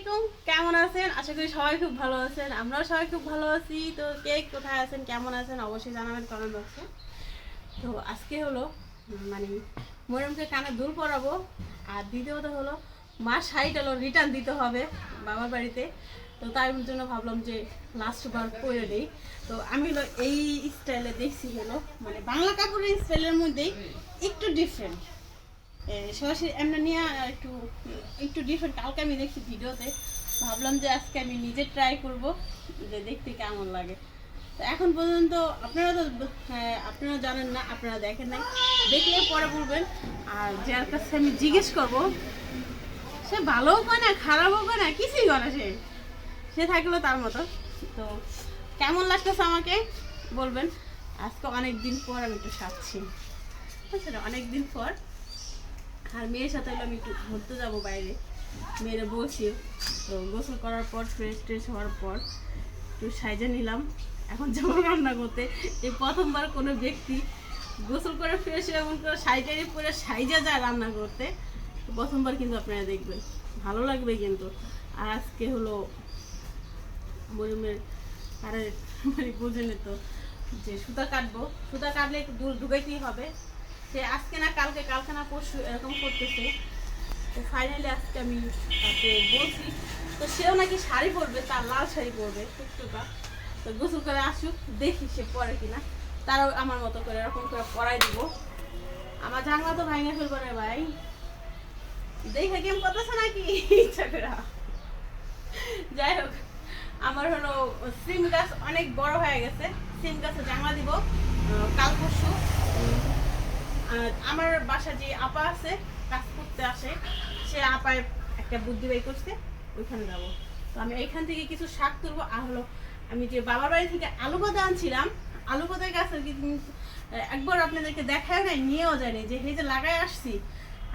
আলাইকুম, কেমন আছেন? আশা করি সবাই খুব ভালো আছেন। আমরাও সবাই খুব ভালো আছি। তো কে কোথায় আছেন, কেমন আছেন অবশ্যই জানাবেন কমেন্ট বক্সে। তো আজকে হলো মানে মরিয়মকে কানে দুল পরাবো। আর দ্বিতীয়ত হলো মার শাড়িটা হলো রিটার্ন দিতে হবে বাবার বাড়িতে। তো তার জন্য ভাবলাম যে লাস্ট বার পরে নেই। তো আমি হলো এই স্টাইলে দেখছি হলো মানে বাংলা কাপড়ের স্টাইলের মধ্যেই একটু ডিফারেন্ট। সরাসরি এমনি নিয়ে একটু একটু ডিফারেন্ট। কালকে আমি দেখছি ভিডিওতে, ভাবলাম যে আজকে আমি নিজে ট্রাই করব যে দেখতে কেমন লাগে। তো এখন পর্যন্ত আপনারা তো আপনারা জানেন না, আপনারা দেখেন নাই, দেখলে পরে বলবেন। আর যার কাছে আমি জিজ্ঞেস করব সে ভালোও করে না খারাপও করে না, কিছুই করে সে থাকলো তার মতো। তো কেমন লাগতেছে আমাকে বলবেন। আজকে অনেক দিন পর আমি একটু সাজছি, বুঝছেন, অনেক দিন পর। আর মেয়ের সাথে আমি একটু ঘুরতে যাবো বাইরে, মেয়েরা বলছি। তো গোসল করার পর ফ্রেশ ট্রেশ হওয়ার পর একটু সাইজে নিলাম। এখন যাবো রান্না করতে। এই প্রথমবার কোনো ব্যক্তি গোসল করে ফ্রেশ এমন করে শাড়িটারি পরে সাইজে যায় রান্না করতে। তো প্রথমবার কিন্তু আপনারা দেখবেন, ভালো লাগবে কিন্তু। আর আজকে হলো মরিয়মের আরে মানে বোঝেনি তো যে সুতা কাটবো, সুতা কাটলে একটু দূর ঢুকাইতেই হবে। সে আজকে না কালকে, কালকে না পরশু এরকম করতেছে। তো ফাইনালি আজকে আমি তাকে বলছি, তো সেও নাকি শাড়ি পরবে, তার লাল শাড়ি পরবে টুকটুকা। তো গোসল করে আসুক, দেখি সে পরে কিনা। তারও আমার মতো করে এরকম করে পরাই দিব। আমার জানলা তো ভাঙে ফেলবো রে ভাই, দেখে কেমন করতেছে নাকি ইচ্ছা করে। যাই হোক, আমার হলো সিম গাছ অনেক বড় হয়ে গেছে। সিম গাছে জানলা দিব কাল পরশু। আমার বাসা যে আপা আছে কাজ করতে আসে, সে আপায় একটা বুদ্ধি বাই করছে, ওইখানে যাবো। তো আমি এইখান থেকে কিছু শাক তুলবো। আর হলো আমি যে বাবার বাড়ি থেকে আলু পাতা আনছিলাম, আলু পাতার গাছ আর কি একবার আপনাদেরকে দেখায় নাই, নিয়েও যায়নি। যে এই যে লাগাই আসছি,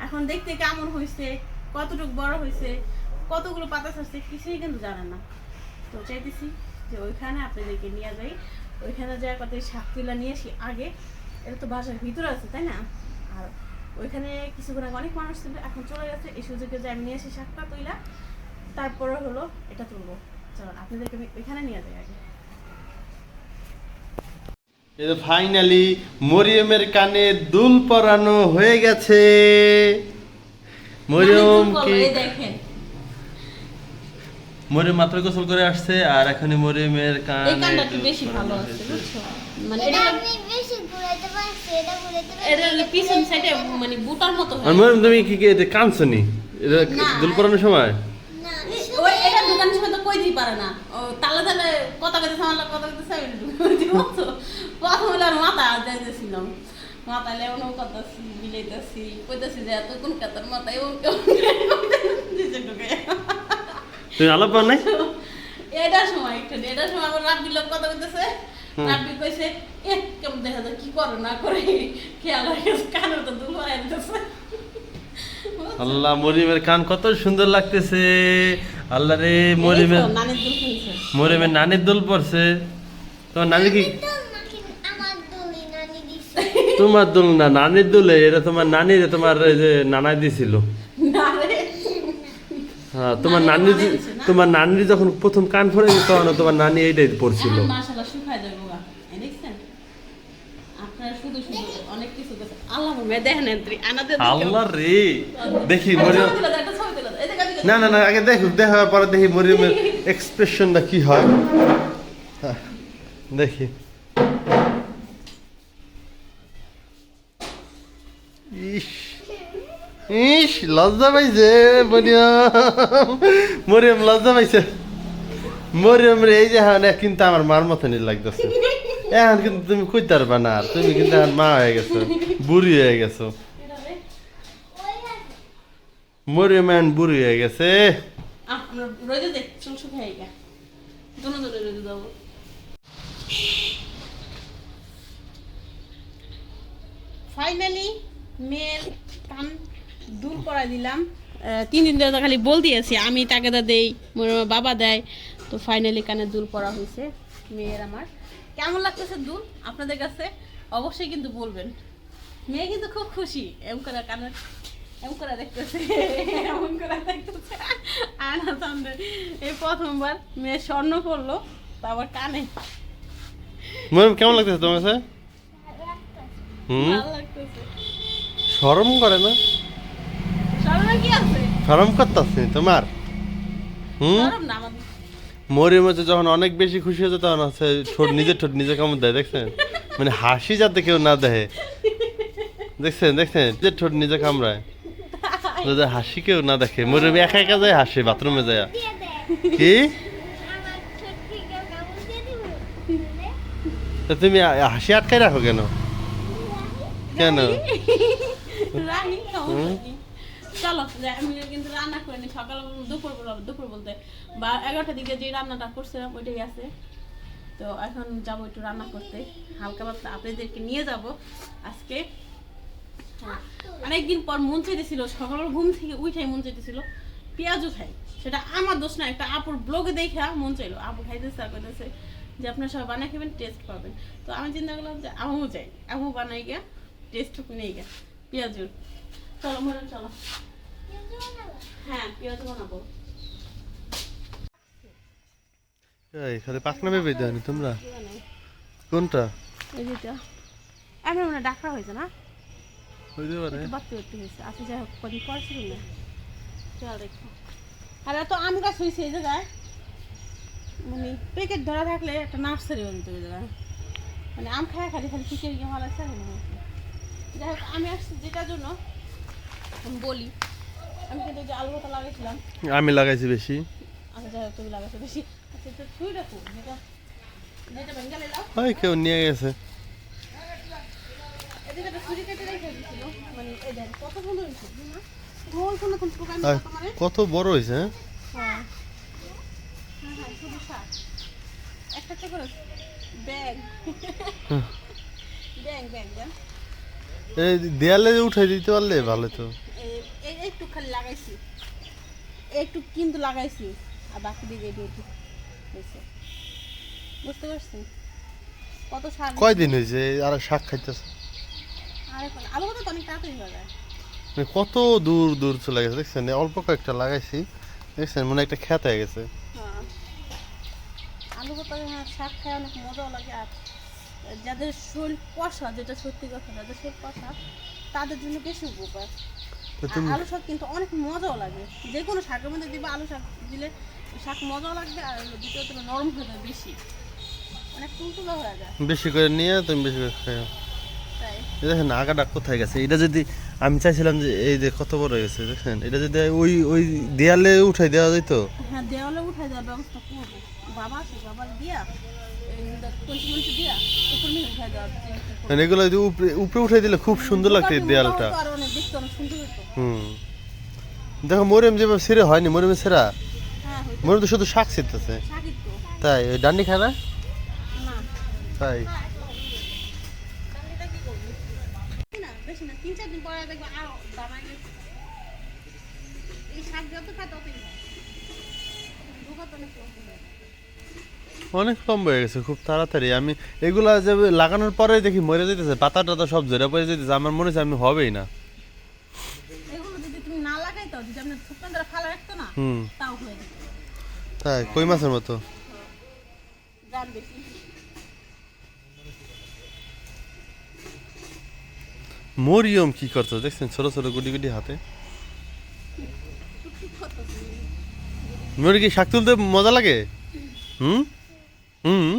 এখন দেখতে কেমন হয়েছে, কতটুকু বড় হয়েছে, কতগুলো পাতা ছাড়ছে, কিছুই কিন্তু জানেন না। তো চাইতেছি যে ওইখানে আপনাদেরকে নিয়ে যাই, ওইখানে যাই কত শাক তুলা নিয়ে আসি আগে। এটা তো বাসার ভিতরে আছে, তাই না? আর ওইখানে কিছুক্ষণ আগে অনেক মানুষ ছিল, এখন চলে গেছে। এই সুযোগে যে আমি নিয়ে আসি শাকটা তুইলা, তারপরে হলো এটা তুলবো। চলো আপনাদেরকে আমি ওইখানে নিয়ে যাই আগে। এই ফাইনালি মরিয়মের কানে দুল পরানো হয়ে গেছে। মরিয়ম কি দেখেন, মরিয়ম মাত্র গোসল করে আসছে, আর এখনই মরিয়মের এই কানে কানটা একটু বেশি ভালো আছে, বুঝছো? মানে এটা আপনি বেশি ঘুরাইতে পারছেন, এটা ঘুরাইতে এটা হলো পিছন সাইডে মানে বুটার মতো আর হয়। মরিয়ম তুমি কি এটা কাঁদছনি এটা না। দুল পরানোর সময়? না ওই এটা দোকানের সময় তো কই দিই পারে না। ও তালে তালে কথা কইতে সামাল কথা কইতে চাই বুঝছো? প্রথম হলো আর মাথা যাইতেছিলাম, মাথা লেওনো করতেছি, বিলাইতেছি, কইতেছি যে এত কোন কাতার মাথা এবং কেমন দিছে ঢুকে। তুমি আলাপ পাও নাই? এটার সময় আবার রাব্বির লোক কথা কইতেছে। রাব্বি কইছে এ কেমন দেখা যায় কি করে না করে, খেয়াল রাখে কানে তো দুল পরাই দিতেছে। আল্লাহ, মরিয়মের কান কত সুন্দর লাগতেছে। আল্লাহ রে, মরিয়মের নানির দুল কিনছে। মরিয়মের নানির দুল পড়ছে। তোমার নানি কি? তো নাকি আমার দলি নানি দিছে। তোমার দুল না, নানির দুলে। এটা তোমার নানির, তোমার এই যে নানাই দিছিল। না রে, হ্যাঁ, তোমার নানির নানি নানাই দিছে না? তোমার নানির যখন প্রথম কান ফোড়ে তখন তোমার নানি এইটাই পড়ছিল। এখন মাশাআল্লাহ শুকায় যাবে গা। এই দেখছেন? আপনারা শুধু শুধু অনেক কিছু দেখে আল্লাহ মে দেখেন এন্ট্রি আনাদে দেখো। আল্লাহ রে, দেখি মরিয়ম। ছবি তুলে দাও, একটা ছবি তুলে দাও। এই দেখো, না না না, আগে দেখো, দেখার পরে দেখি মরিয়মের এক্সপ্রেশনটা কি হয়। হ্যাঁ, দেখি। ইস ইস, লজ্জা পাইছে মরিয়ম। মরিয়ম লজ্জা পাইছে। মরিয়ম রে, এই যে হ্যাঁ কিন্তু আমার মার মতনই লাগতেছে। এখন কিন্তু তুমি কইতে পারবা না, আর তুমি কিন্তু এখন মা হয়ে গেছো, বুড়ি হয়ে গেছো। মরিয়ম এখন বুড়ি হয়ে গেছে। আমরা রইতে দে, চুল শুকায় গা। দুনো ধরে রইতে দাও। ফাইনালি মেয়ের কান দূর করা দিলাম। 3 দিন ধরে তো খালি বল দিয়েছি, আমি টাকাটা দেই, মোর বাবা দেয়। তো ফাইনালি কানে দুল পরা হয়েছে মেয়ের। আমার কেমন লাগতেছে দুল আপনাদের কাছে অবশ্যই কিন্তু বলবেন। মেয়ে কিন্তু খুব খুশি, এম করে কানে এমন করে দেখতেছে এমন করে দেখতেছে আয়না সামনে এই প্রথমবার মেয়ে স্বর্ণ পড়লো তারপর কানে মরিয়ম কেমন লাগতেছে তোমার কাছে? ভালো লাগতেছে। শরম করে না? স্বর্ণ কি আছে? শরম করতেছে তোমার? স্বর্ণ না আমাদের। মরিয়ম হচ্ছে যখন অনেক বেশি খুশি হচ্ছে তখন হচ্ছে নিজের ঠোঁট নিজে কামড় দেয়, দেখছেন? মানে হাসি যাতে কেউ না দেখে, দেখছেন নিজের ঠোঁট নিজে কামড়ায় যাতে হাসি কেউ না দেখে। মরিয়ম একা একা যায় হাসে বাথরুমে যায়। দিয়ে দে কি আমার ছোট্টি কামড় দিয়ে দিব তা তুমি হাসি আটকায় রাখো কেন? কেন? রানী কেমন থাকি? চলো যে আমি কিন্তু রান্না করে নি সকাল দুপুর বলতে বা 11টার দিকে যে রান্নাটা করছিলাম ওইটাই আছে। তো এখন যাবো একটু রান্না করতে, হালকা পাতলা আপনাদেরকে নিয়ে যাব আজকে। হ্যাঁ, অনেকদিন পর মন চাইতেছিল, সকালবেলা ঘুম থেকে উঠাই মন চাইতেছিল পেঁয়াজও খাই। সেটা আমার দোষ না, একটা আপুর ব্লগে দেখা মন চাইলো, আপু খাইতেছে আর কইতেছে যে আপনারা সবাই বানাই খাবেন, টেস্ট পাবেন। তো আমি চিন্তা করলাম যে আমিও যাই, আমিও বানাই গিয়া টেস্ট নেই গা পেঁয়াজুর। চলো মনে চলো। হ্যাঁ পেঁয়াজ বানাবো। খালি পাকনা ভেবে দেয়নি তোমরা? কোনটা? এই যেটা এখন মানে ডাকা হয়েছে না, হইতে পারে। বাড়তে বাড়তে হয়েছে। আচ্ছা যাই হোক কদিন পর ছিল না, চল দেখো। আর এত আম গাছ হয়েছে এই জায়গায়, মানে প্যাকেট ধরা থাকলে একটা নার্সারি হয়ে যেত এই জায়গায়। মানে আম খায় খালি খালি শিখে গিয়ে ভালো লাগছে। যাই হোক আমি আসছি যেটার জন্য আমি বলি, আমি কিন্তু যে আলু কথা লাগাইছিলাম। আমি লাগাইছি বেশি। আচ্ছা যাই হোক তুমি লাগাইছো বেশি। আচ্ছা এটা ছুঁই রাখো, যেটা যেটা বেঙ্গালে লাও। হয় কেউ নিয়ে গেছে। এদিকে একটা ছুরি কেটে রেখে দিয়েছিল, মানে এই দেখ কত সুন্দর হয়েছে না, গোল কোনো কোন প্রোগ্রাম আর কত মানে। কত বড় হয়েছে, হ্যাঁ? হ্যাঁ হ্যাঁ হ্যাঁ শুধু শাক একটা একটা করে ব্যাগ ব্যাগ ব্যাগ দেন। এই দেয়ালে উঠাই দিতে পারলে ভালো তো। এই একটু খালি লাগাইছি, একটু কিন্তু লাগাইছি, আর বাকি দিকে একটু একটু হয়েছে। বুঝতে পারছেন কত শাক? কয়দিন হয়েছে আর শাক খাইতেছে? আর এখন আলু কথা তো অনেক তাড়াতাড়ি হয়ে যায়। মানে কত দূর দূর চলে গেছে, দেখছেন? অল্প কয়েকটা লাগাইছি, দেখছেন মনে হয় একটা খ্যাত হয়ে গেছে। হ্যাঁ আলু কথা শাক খায় অনেক মজাও লাগে। আর যাদের শরীর কষা, যেটা সত্যি কথা, যাদের শরীর কষা তাদের জন্য বেশি উপকার। তো তুমি আলু শাক কিন্তু অনেক মজাও লাগে, যে কোনো শাকের মধ্যে দিবে আলু শাক দিলে শাক মজাও লাগবে। আর দ্বিতীয়ত নরম হয়ে যায়, বেশি অনেক তুলতুলা হয়ে যায়। বেশি করে নিয়ে তুমি বেশি করে খাও। তাই দেখেন আগাটা কোথায় গেছে? এটা যদি আমি চাইছিলাম যে এই যে কত বড় হয়েছে, দেখেন এটা যদি ওই ওই দেয়ালে উঠাই দেওয়া যেত। হ্যাঁ দেওয়ালে উঠাই দেওয়ার ব্যবস্থা করবো, বাবা আছে বাবার দিয়া কঞ্চি দিয়া উপর নিয়ে উঠাই দেওয়ার। মানে এগুলো যদি উপরে উপরে উঠাই দিলে খুব সুন্দর লাগতো এই দেয়ালটা। আর অনেক দেখতে অনেক সুন্দর হতো। দেখো মরিয়ম যেভাবে ছেড়ে হয়নি, মরিয়মের ছেঁড়া হ্যাঁ হইতো মরিয়ম তো শুধু শাক ছিটতেছে। শাকিত তো তাই ওই ডান্ডি খায় না? না তাই এটা কি করবি না, বেশি না 3-4 দিন পরে দেখবো আর দামাই গেছে। এই শাক যত খায় ততই হয়, ঢোকাতে অনেক কষ্ট হয়। অনেক লম্বা হয়ে গেছে খুব তাড়াতাড়ি। আমি এগুলা যে লাগানোর পরে দেখি মরে যেতেছে, পাতা টাতা সব ঝরে পড়ে যেতেছে। আমার মনে হচ্ছে আমি হবেই না। এগুলো যদি তুমি না লাগাইতো, যদি আপনি শুকনো ধরে ফালা রাখতো না, তাও হয়ে যেত। তাই কই মাছের মতো। গান বেশি মরিয়ম কি করতো দেখছেন, ছোট ছোট গুটি গুটি হাতে। মরি কি শাক তুলতে মজা লাগে? হুম হুম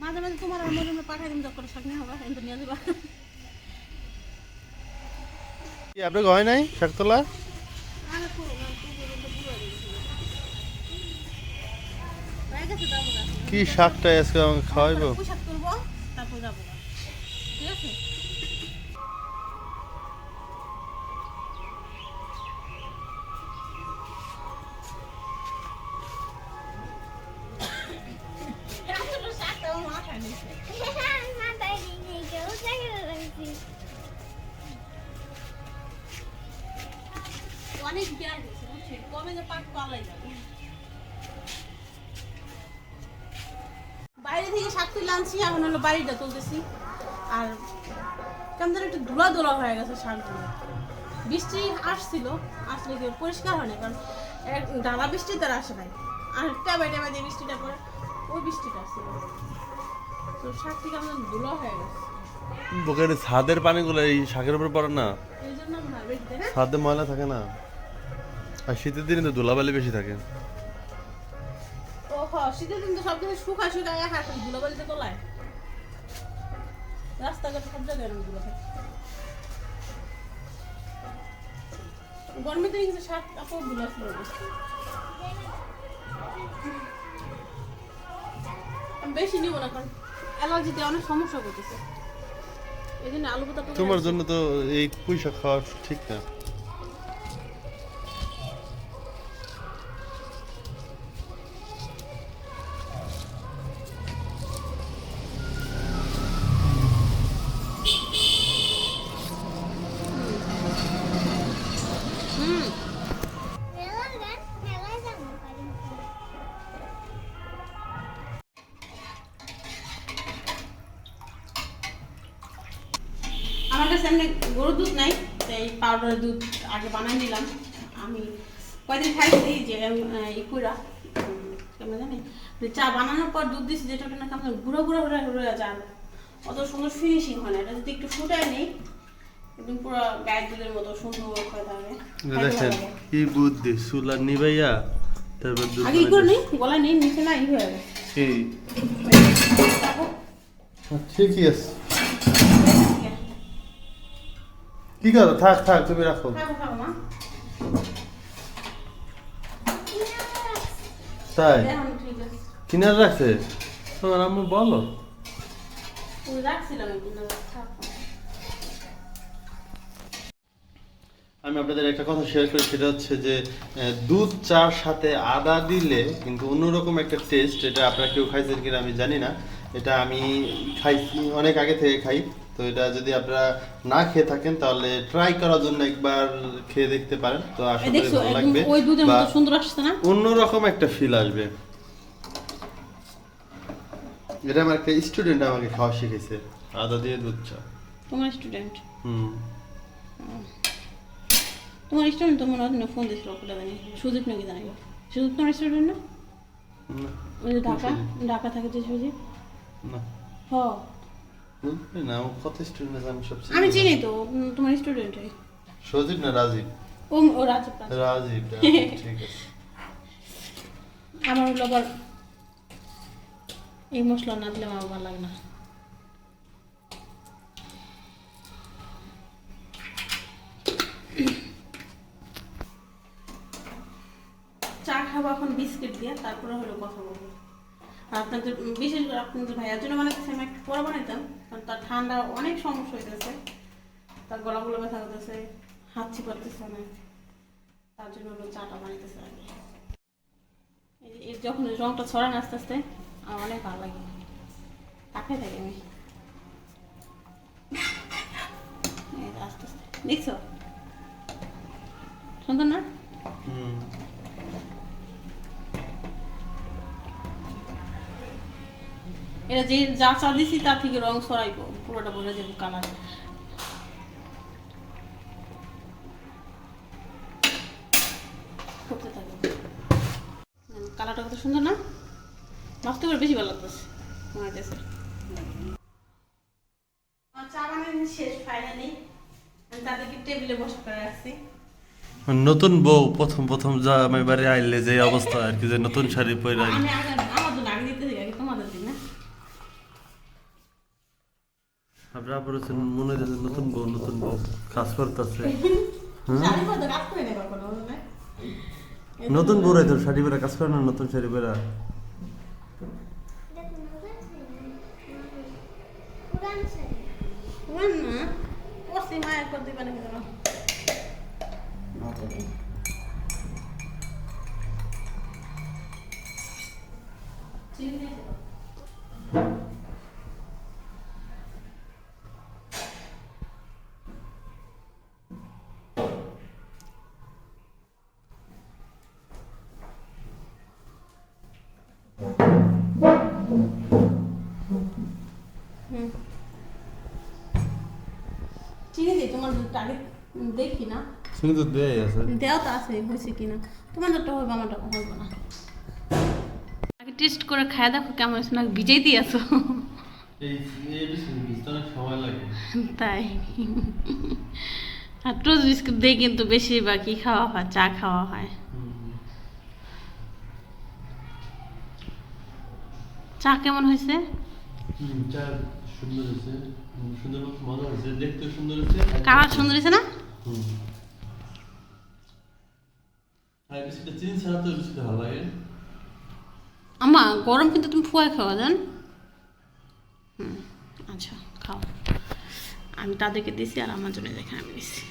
মাঝে মাঝে তোমার আর মনে পাঠাই দিন, যখন শাক নিয়ে হবে কিন্তু নিয়ে যাবা। কি আপনার হয় নাই শাক তোলা? আরে পুরো না, হয়ে গেছে, যাবো না। কি শাকটা আজকে আমাকে খাওয়াইবো? পোশাক তুলবো তারপর যাবো না। ঠিক আছে শাকটা আমার মাথায় নিচ্ছে। মাথায় নিয়ে কেউ জায়গা লাগছি অনেক গ্যাস হয়েছে বুঝছি, কবে যে পাক পালাই যাবে। বাইরে থেকে শাক তুলে আনছি, এখন হলো বাড়িটা তুলতেছি। আর কেমন যেন একটু ধুলা ধুলা হয়ে গেছে শাকগুলো, বৃষ্টি আসছিল, আসলে কি পরিষ্কার হয়নি, কারণ ডালা বৃষ্টি তার আসে নাই, আর টেবাই টেবাই যে বৃষ্টিটা পড়ে ওই বৃষ্টিটা আসছিল, তো শাকটি কেমন ধুলো হয়ে গেছে, ওখানে ছাদের পানিগুলো এই শাকের উপর পড়ে না, এই জন্য মনে হয় বেশি, তাই না? ছাদে ময়লা থাকে না, আর শীতের দিনে তো ধুলাবালি বেশি থাকে। ও হ, শীতের দিন তো সব কিছু শুকায় শুকায় হাত ধুলো বালিতে তোলায়, রাস্তাঘাটে সব জায়গায় এরকম ধুলো থাকে। গরমে তো কিন্তু শাক কাপড় ধুলো আসলো না। আমি বেশি নিব না, কারণ অ্যালার্জিতে অনেক সমস্যা করতেছে, এই জন্য আলু পোতা তোমার জন্য তো এই পুঁই শাক খাওয়া ঠিক না। মেলা গান মেলায় যাবো পারি আমার কাছে এমনি গরুর দুধ নাই, তাই পাউডারের দুধ আগে বানাই নিলাম। আমি কয়দিন খাইছি যে ইকুরা কেমন জানি, যে চা বানানোর পর দুধ দিচ্ছি যেটা না কেমন গুঁড়ো গুঁড়ো হয়ে হয়ে যায়, অত সুন্দর ফিনিশিং হয় না। এটা যদি একটু ফুটায় নেই একদম পুরো গায়ের দুধের মতো সুন্দর হয়ে থাকবে। দেখেন কি বুদ্ধি, চুলা নিবাইয়া তারপর দুধ আগে ই করে নেই, গলায় নেই, নিচে না ই হয়ে গেছে। এই ঠিকই আছে। কি করো, থাক থাক, তুমি রাখো। খাবো খাবো মা, তাই এখন ঠিক আছে। কিনার রাখছে তোমার আম্মু, বলো। তুমি রাখছিলাম কিন্তু থাক। আমি আপনাদের একটা কথা শেয়ার করি, সেটা হচ্ছে যে দুধ চার সাথে আদা দিলে কিন্তু অন্যরকম একটা টেস্ট। এটা আপনারা কেউ খাইছেন কিনা আমি জানি না, এটা আমি খাইছি, অনেক আগে থেকে খাই। তো এটা যদি আপনারা না খেয়ে থাকেন তাহলে ট্রাই করার জন্য একবার খেয়ে দেখতে পারেন, তো আশা করি দেখছো ভালো একদম লাগবে, ওই দুধের বা মতো সুন্দর আসছে না? অন্যরকম একটা ফিল আসবে। এটা আমার একটা স্টুডেন্ট আমাকে খাওয়া শিখেছে, আদা দিয়ে দুধ চা। তোমার স্টুডেন্ট? হুম। তোমার স্টুডেন্ট তো মনে হয় ফোন দিয়েছিল ওগুলো জানি, সুদীপ নাকি জানি। সুদীপ তোমার স্টুডেন্ট না? না, ওই যে ঢাকা ঢাকা থাকে যে সুদীপ। না হ, বুঝলি না, আমার কত স্টুডেন্ট আছে আমি সব আমি চিনি তো, তোমার স্টুডেন্টই। সজীব না রাজীব? ও রাজীব। রাজীব, রাজীব, ঠিক আছে। আমার হলো আবার এই মশলা না দিলে আমার ভালো লাগে না। চা খাবো এখন বিস্কিট দিয়ে, তারপরে হলো কথা বলবো। আর আপনাদের বিশেষ করে আপনাদের ভাইয়ার জন্য বানাইতেছি, আমি একটু পরে বানাইতাম, কারণ তার ঠান্ডা অনেক সমস্যা হইতেছে, তার গলাগুলো ব্যথা করতেছে, হাঁচি করতেছে অনেক, তার জন্য হলো চাটা বানাইতেছে আগে। যখন রংটা ছড়ান আস্তে আস্তে আমার অনেক ভালো লাগে, তাকাই থাকি আমি আস্তে আস্তে। দেখছো সুন্দর না? এটা যে যা চা দিছি তার থেকে রং ছড়াইবো, পুরোটা বোঝা যাবে কালার। করতে থাকবে, কালারটা কত সুন্দর না? নষ্ট করে বেশি ভালো লাগতেছে আমার কাছে। চা বানানো শেষ ফাইনালি, আমি তাদেরকে টেবিলে বসা করে রাখছি। নতুন বউ প্রথম প্রথম যা আমি বাড়ি আইলে যে অবস্থা আর কি, যে নতুন শাড়ি পরে আমি আগে আমার জন্য আগে দিতে দিই, আগে তোমাদের দিন না। আপনারা বলেছেন মনে হয় নতুন বউ কাজ করতেছে। শাড়ি পরে তো কাজ করে নেই কখনো, বুঝলে? নতুন বউ তো শাড়ি পরে কাজ করে না, নতুন শাড়ি পরে। পুরান শাড়ি পুরান না, পড়ছি মায়ের পর দিবা নাকি তোমার নতুন চিনি দিয়েছে তো? চিনি দিই, তোমার আগে দেখি না। কিন্তু দেয় আছে দেওয়া তো আছে হয়েছে কিনা তোমাদেরটা হবে আমারটা হবে না আগে টেস্ট করে খায় দেখো কেমন হয়েছে না ভিজেই দিয়ে আছো এই বিস্কুট ভিজতে অনেক সময় লাগে তাই আর টোস্ট বিস্কুট দিয়ে কিন্তু বেশিরভাগ কি খাওয়া হয় চা খাওয়া হয় চা কেমন হয়েছে চা সুন্দর হয়েছে সুন্দর মজা হয়েছে দেখতে সুন্দর হয়েছে কালার সুন্দর হয়েছে না আর বিস্কুটটা চিনি ছাড়া তো বিস্কুট ভালো লাগে আমা গরম কিন্তু তুমি ফুয়ায় খাওয়া জান আচ্ছা খাও আমি তাদেরকে দিছি আর আমার জন্য দেখে আমি দিছি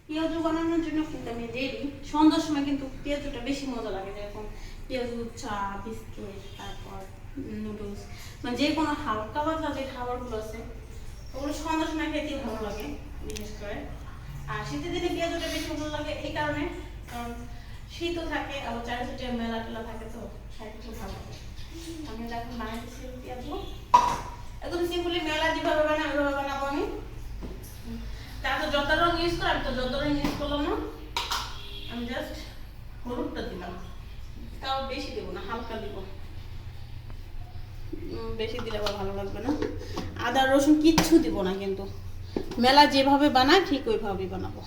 পেঁয়াজু বানানোর জন্য কিন্তু আমি রেডি সন্ধ্যার সময় কিন্তু পেঁয়াজুটা বেশি মজা লাগে যেরকম পেঁয়াজু চা বিস্কিট তারপর নুডলস মানে যে কোনো হালকা পাতলা যে খাবারগুলো আছে ওগুলো সন্ধ্যার সময় খেতেই ভালো লাগে বিশেষ করে আর শীতের দিনে পেঁয়াজুটা বেশি ভালো লাগে এই কারণে কারণ শীতও থাকে আবার চারিদিকে মেলা টেলা থাকে তো খাইতে খুব ভালো লাগে আমি এখন বানাইতেছি পেঁয়াজু একদম সিম্পলি মেলা যেভাবে বানাই ওইভাবে বানাবো আমি তারপর যত রং ইউজ করা আমি তো যত রং ইউজ করলাম না আমি জাস্ট হলুদটা দিলাম তাও বেশি দেবো না হালকা দিব বেশি দিলে আবার ভালো লাগবে না আদা রসুন কিচ্ছু দিব না কিন্তু মেলা যেভাবে বানায় ঠিক ওইভাবেই বানাবো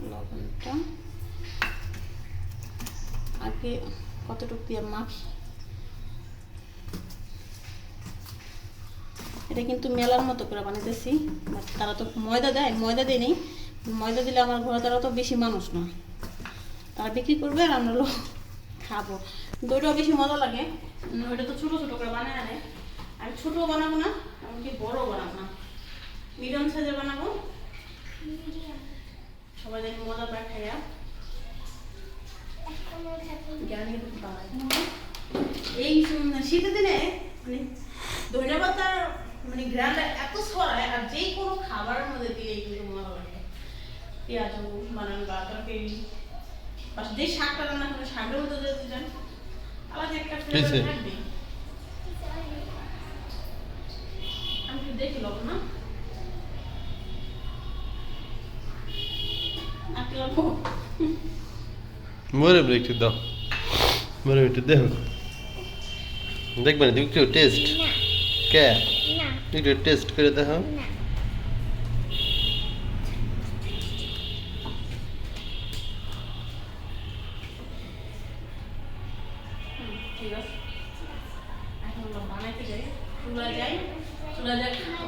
লবণটা আগে কতটুকু দিয়ে মাখি এটা কিন্তু মেলার মতো করে বানাইতেছি তারা তো ময়দা দেয় ময়দা দেয় নেই ময়দা দিলে আমার ঘরে তারা তো বেশি মানুষ না তারা বিক্রি করবে আর আমরা লোক খাবো দইটাও বেশি মজা লাগে ওইটা তো ছোটো ছোটো করে বানায় আনে আমি ছোটো বানাবো না এমনকি বড়ো বানাবো না মিডিয়াম সাইজের বানাবো সবাই যেন মজা পায় খাইয়া এই শীতের দিনে মানে ধনিয়া পাতার মানে গ্রামটা এত ছড়ায় আর যে কোনো খাবারের মধ্যে দিলেই কিন্তু মজা লাগে পেঁয়াজ বানান বা তরকারি বা যে শাকটা রান্না করে শাকের মধ্যে যদি যান আলাদা একটা ফ্লেভার থাকবে আমি একটু দেখি লব না আটকে লব মরে একটু দাও মরে একটু দেখো দেখবেন তুমি একটু টেস্ট কে না একটু টেস্ট করে দেখো না ঠিক আছে এখন আমরা বানাইতে যাই চুলা যাই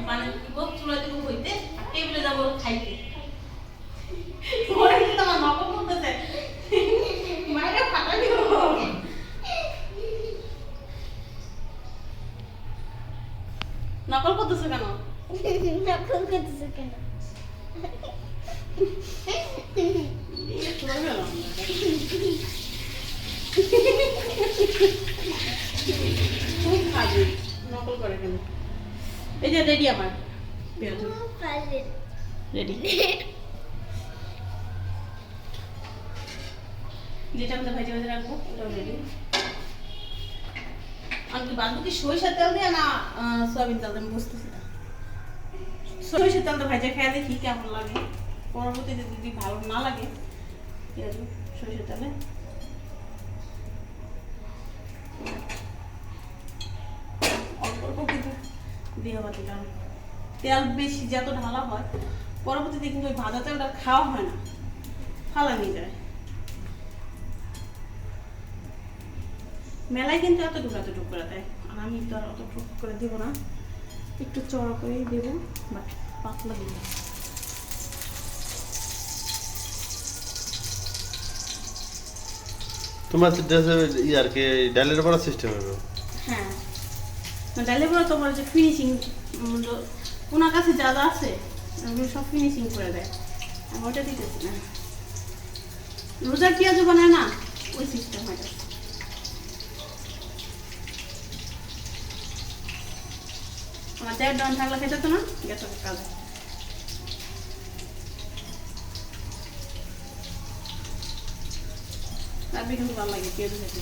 বানাই দিব চুলা দিব হইতে আর টেবিলে যাবো খাইতে ওরা কিন্তু আমার নকল করতেছে মায়েরা ফাটা দিব নকল করতেছে কেন নকল করতেছে কেন খুব খাবি নকল করে কেন এই যে রেডি আমার পেঁয়াজ পারবে রেডি যেটা আমরা ভেজে ভেজে রাখবো ওটাও রেডি আমি বাঁধবো কি সরিষার তেল দিয়ে না সয়াবিন তেল দিয়ে আমি বুঝতেছি না সরিষার তেলটা ভেজে খেয়ে দেখি কেমন লাগে পরবর্তীতে যদি ভালো না লাগে পেঁয়াজ সরিষার তেলে অল্প অল্প কিন্তু দিয়ে আবার দিলাম তেল বেশি যত ঢালা হয় পরবর্তীতে কিন্তু ওই ভাজা তেলটা খাওয়া হয় না ফালা নিয়ে যায় মেলায় কিন্তু এতটুকু করে দেয় আর আমি তো আর অতটুকু করে দেবো না একটু চড়া করেই দেবো বাট পাতলা দেবো তোমার ইয়ার কি ডালের বড় সিস্টেম হবে হ্যাঁ ডালে বড় তোমার যে ফিনিশিং ওনার কাছে যা যা আছে ওগুলো সব ফিনিশিং করে দেয় আমি ওটা দিতেছি না রোজার পেঁয়াজও বানায় না ওই সিস্টেম হয়ে যাচ্ছে আমার দেড় ডান থাকলে খেতে তো না গেছে কাজে তারপরে কিন্তু ভালো লাগে পেঁয়াজ খেতে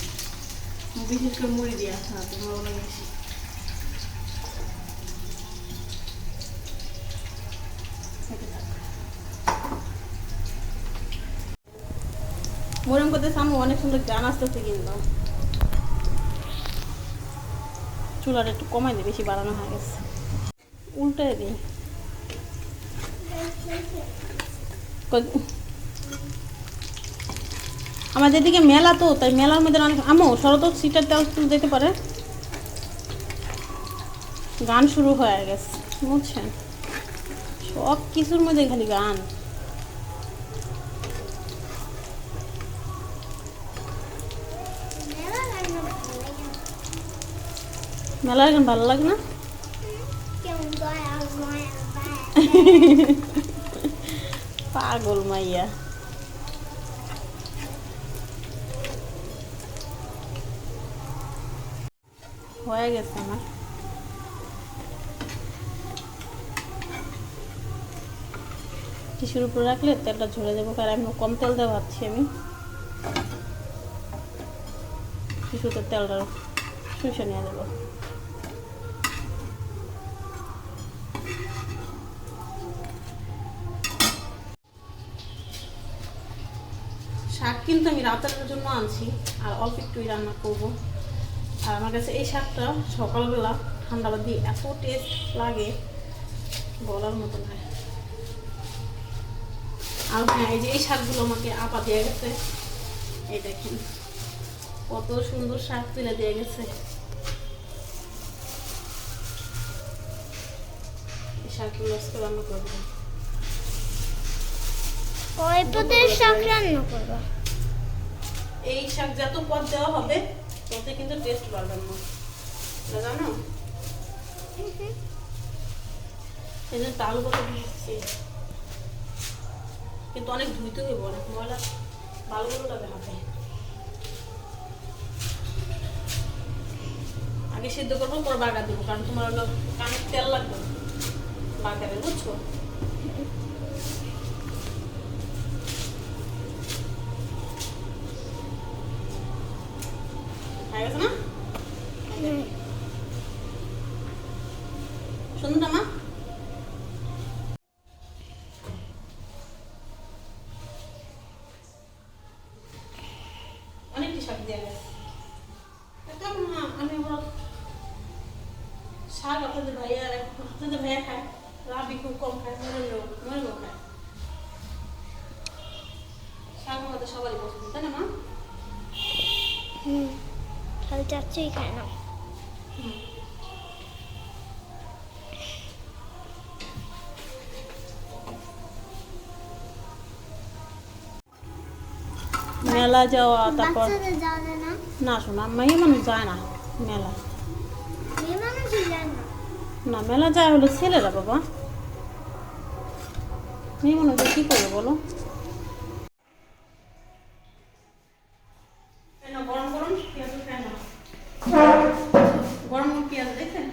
বিশেষ করে মুড়ি দিয়ে খাওয়াতে ভালো লাগে বেশি। মরিয়ম করতে সামনে অনেক সুন্দর গান আসতেছে কিন্তু চুলাটা একটু কমাই দিই, বেশি বাড়ানো হয়ে গেছে। উল্টাই দিই। আমাদের দিকে মেলা তো, তাই মেলার মধ্যে অনেক আমো শরৎ সিটার তেল তুলে যেতে পারে। গান শুরু হয়ে গেছে বুঝছেন, সব কিছুর মধ্যে খালি গান। মেলার গান ভালো লাগে না? পাগল মাইয়া। হয়ে গেছে আমার। টিস্যুর উপরে রাখলে তেলটা ঝরে দেবো, কারণ আমি কম তেল দেওয়া ভাবছি। আমি টিস্যুতে তেলটা শুষে নিয়ে দেবো। শাক কিন্তু আমি রাতের জন্য আনছি, আর অল্প একটুই রান্না করবো। আর আমার কাছে এই শাকটা সকালবেলা ঠান্ডা বাদ দিয়ে এত টেস্ট লাগে বলার মতো নয়। আর হ্যাঁ, এই যে এই শাকগুলো আমাকে আপা দিয়ে গেছে, এই দেখেন কত সুন্দর শাক তুলে দিয়ে গেছে। এই শাকগুলো আজকে রান্না করবো। ওই পদের শাক রান্না করবো। এই শাক যত পদ দেওয়া হবে তত কিন্তু টেস্ট বাড়বে না, জানো? এই যে তাল কত দিচ্ছি, কিন্তু অনেক ধুইতে হইব, অনেক ময়লা বালগুলো লাগে হাতে। আগে সিদ্ধ করবো, পরে বাগার দেবো, কারণ তোমার হলো কানের তেল লাগবে বাগারে, বুঝছো? হয়ে গেছে না সুন্দর মা? অনেকটি শাক দেওয়া গেছে। আমি আমার শাক আপনাদের ভাইয়া খায়, রাবি খুব কম খায়, মরে খায়। শাক আমাদের সবারই পছন্দ, তাই না মা? তাহলে চাচ্ছুই খায় না। মেলা যাওয়া, তারপর বাচ্চাদের যাওয়া যায় না? না শোনা মেয়ে মানুষ যায় না মেলা। মেয়ে মানুষই যায় না। না, মেলা যায় হলো ছেলেরা বাবা, মেয়ে মানুষ কি করবে বলো? গরম গরম পেঁয়াজ খায় না, গরম পেঁয়াজ দেখেন।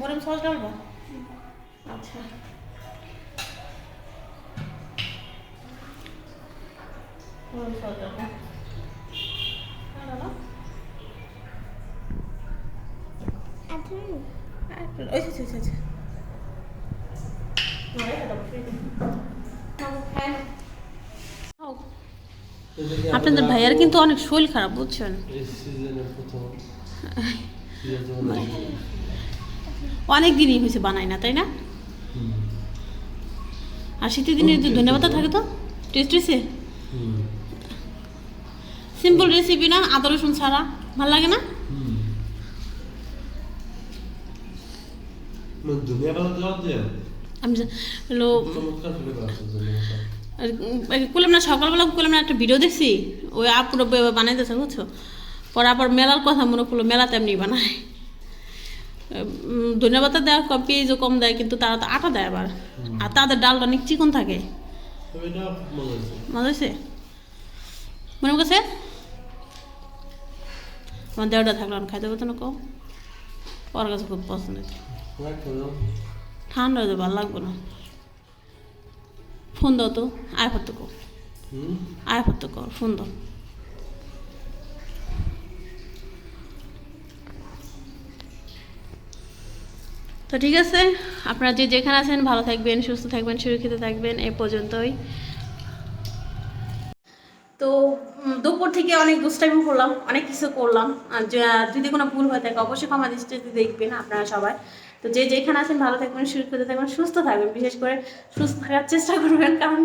মরম সস ডালবা? আচ্ছা, মরম সস ডালবা। আপনাদের ভাইয়ার কিন্তু অনেক শরীর খারাপ বুঝছেন, অনেক দিনই হয়েছে বানাই না, তাই না? আর শীতের দিনে যদি ধন্যবাদ থাকে তো টেস্ট হয়েছে। সিম্পল রেসিপি না, আদা রসুন ছাড়া, ভালো লাগে না? আমি হলো করলাম না, সকালবেলা করলাম না একটা ভিডিও দেখছি, ওই আপুরা বানাইতেছে বুঝছো। পরে আবার মেলার কথা মনে করলো, মেলা তেমনি বানায়, ধন্যবাদ দেওয়া কম, পেঁয়াজও কম দেয়, কিন্তু তারা তো আটা দেয় আবার, আর তাদের ডালটা অনেক চিকন থাকে। মজা হয়েছে মনে কাছে? আমার দেওয়াটা থাকলো, আমি খাইতে পারতো না কম, ওর কাছে খুব পছন্দ। ঠান্ডা হয়ে ভালো লাগবে না। ফোন দাও তো আয়পত্তক আয়পত্তক ফোন দাও। তো ঠিক আছে, আপনারা যে যেখানে আছেন ভালো থাকবেন, সুস্থ থাকবেন, সুরক্ষিত থাকবেন। এ পর্যন্তই। তো দুপুর থেকে অনেক দুষ্টাইমি করলাম, অনেক কিছু করলাম। আর যদি কোনো ভুল হয়ে থাকে অবশ্যই ক্ষমা দৃষ্টিতে দেখবেন আপনারা সবাই। তো যে যেখানে আছেন ভালো থাকবেন, সুরক্ষিত থাকবেন, সুস্থ থাকবেন। বিশেষ করে সুস্থ থাকার চেষ্টা করবেন, কারণ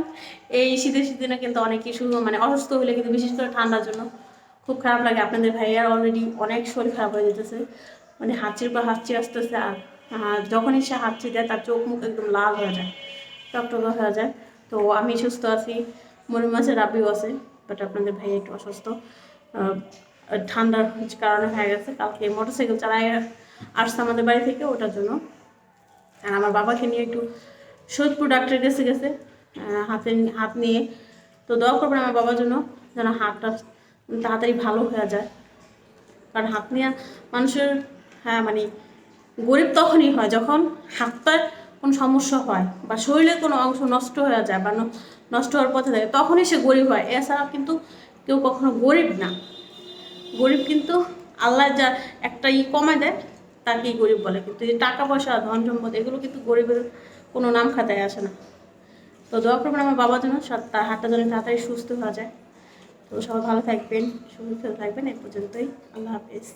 এই শীতের দিনে কিন্তু অনেক কিছু মানে অসুস্থ হলে কিন্তু বিশেষ করে ঠান্ডার জন্য খুব খারাপ লাগে। আপনাদের ভাইয়ার অলরেডি অনেক শরীর খারাপ হয়ে যেতেছে, মানে হাঁচির পর হাঁচি আসতেছে। আর যখনই সে হাঁচি দেয় তার চোখ মুখ একদম লাল হয়ে যায়, টকটকা হয়ে যায়। তো আমি সুস্থ আছি, মরিম মাছের রাবিও আছে, বাট আপনাদের ভাই একটু অসুস্থ, ঠান্ডার কারণে হয়ে গেছে। কালকে মোটরসাইকেল চালায় আসছে আমাদের বাড়ি থেকে, ওটার জন্য। আর আমার বাবাকে নিয়ে একটু সোদপুর ডাক্তারের কাছে গেছে হাত নিয়ে। তো দোয়া করবেন আমার বাবার জন্য, যেন হাতটা তাড়াতাড়ি ভালো হয়ে যায়। কারণ হাত নিয়ে মানুষের মানে গরিব তখনই হয় যখন হাতটার কোনো সমস্যা হয় বা শরীরের কোনো অংশ নষ্ট হয়ে যায় বা নষ্ট হওয়ার পথে থাকে, তখনই সে গরিব হয়। এছাড়া কিন্তু কেউ কখনো গরিব না। গরিব কিন্তু আল্লাহ যা একটা কমায় দেয় তাকেই গরিব বলে, কিন্তু এই টাকা পয়সা ধন সম্পদ এগুলো কিন্তু গরিবের কোনো নাম খাতায় আসে না। তো দোয়া করবেন আমার বাবার জন্য, তার হাতটা যেন তাড়াতাড়ি সুস্থ হয়ে যায়। তো সবাই ভালো থাকবেন, সুরক্ষিত থাকবেন। এই পর্যন্তই, আল্লাহ হাফেজ।